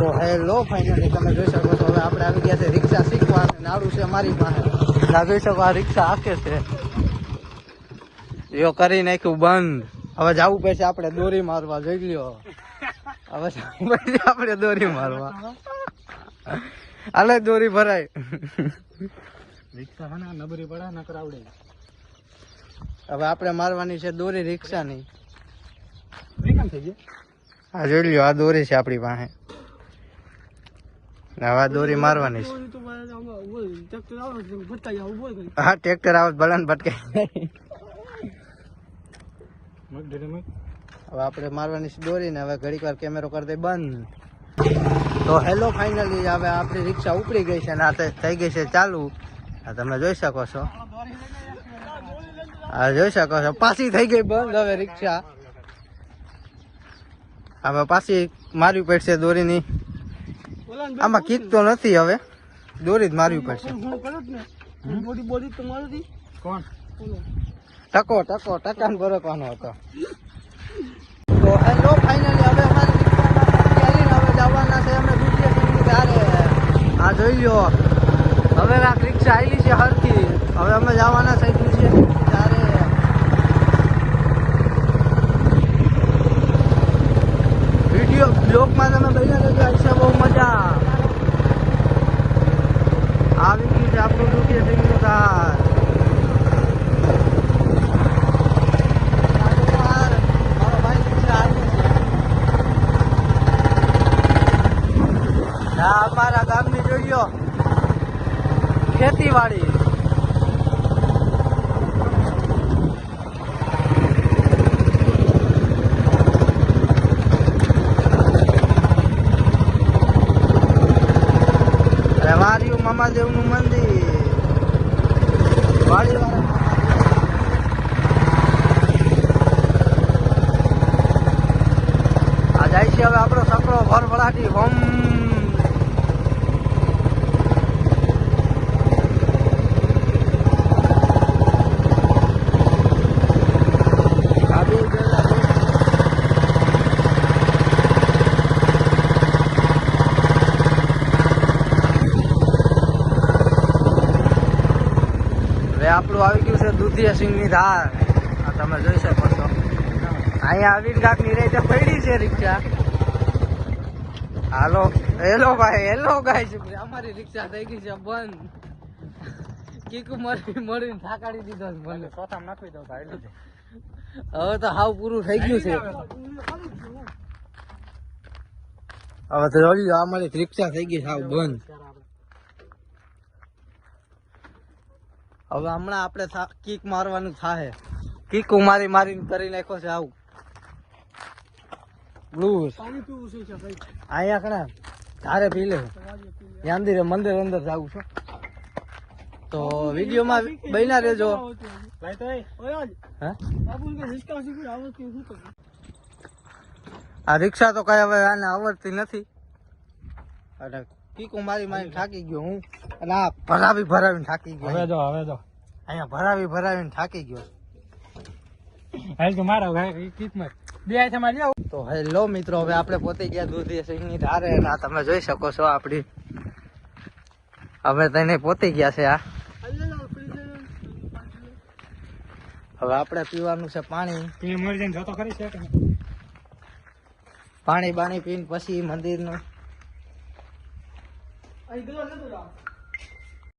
તો hello finally તમે જોઈ શકો છો હવે આપણે આવી ગયા છે રિક્ષા શીખવા નાડું છે અમારી પાસે ના જોઈ શકો આ રિક્ષા આખે છે જો કરી નાખ્યું બંધ હવે જવું પડશે આપણે દોરી મારવા જોઈ લ્યો હવે જવું પડશે આપણે દોરી મારવા હાલે દોરી ભરાય રિક્ષા હે ને નબરી પડે ન કરાવડે હવે આપણે મારવાની છે દોરી રિક્ષાની રિક્ષા થઈ ગઈ હા જોઈ લ્યો આ દોરી છે આપણી પાસે હવે આ દોરી મારવાની છે હા ટ્રેક્ટર આવે ભલાન ભટકાય હવે આપણે મારવાની છે દોરી ને હવે ઘડીક વાર કેમેરો કરી દે બંધ તો હેલો ફાઇનલી હવે આપણી રિક્ષા ઉપડી ગઈ છે ને આ થઈ ગઈ છે ચાલુ આ તમે જોઈ શકો છો હા જોઈ શકો છો પાછી થઈ ગઈ બંધ હવે રિક્ષા હવે પાછી મારવી પડશે દોરીની આમાં કીક તો નથી હવે દોરી જ મારવી પડશે કોણ ટકાને બરકવાનો હતો તો હેલો ફાઇનલી હવે અમારી રિક્ષામાં હવે જવાના છે અમે દુધિયા ધારે આ જોઈ લો હવે આ રિક્ષા આવેલી છે હરખી હવે અમે જવાના છે દુધિયા ધારે વિડીયો બ્લોગમાં તમે બન્યા રહેજો હશે બહુ મજા આવી ગયું છે આપણું દુધિયા ધાર અમારા ગામની જોઈયો ખેતીવાડી વાર્યું મામાદેવનું મંદિર વાડીવાળા આ જાય છે હવે આપણો છોકરો ભરભરાટી હોમ આપણું આવી ગયું છે દુધિયા સિંહની ધાર આ તમે જોઈ શકો છો અહીંયા આવીને કાકની રેતે પડી છે રિક્ષા હાલો હેલો ભાઈ હેલો ગાઈસ અમારી રિક્ષા થઈ ગઈ છે બંધ કીકુ મળીને થાકાડી દીધો મને ચોથામાં નાખી દઉં ભાઈ હવે તો હાવ પૂરું થઈ ગયું છે હવે તો જોઈ લો અમારી રિક્ષા થઈ ગઈ હાવ બંધ હવે હમણાં આપણે કીક મારવાનું થાય કીક મારીને કરી નાખો છે આવું બ્લુઝ અહીંયા કણા ધારે પી લે મંદિર અંદર જવું છે તો વિડીયોમાં બન્યા રહેજો આ રિક્ષા તો કઈ હવે આને આવડતી નથી અને કીકુ મારી થાકી ગયો હું અને આ ભરાવીને થાકી ગયો હવે જો અહીંયા ભરાવીને થાકી ગયો તો હેલો મિત્રો હવે આપણે પોતે ગયા દુધિયા સિંહની ધારે અને આ તમે જોઈ શકો છો આપડી હવે તેને પોતે ગયા છે આ હવે આપણે પીવાનું છે પાણી બાણી પીને પછી મંદિરનું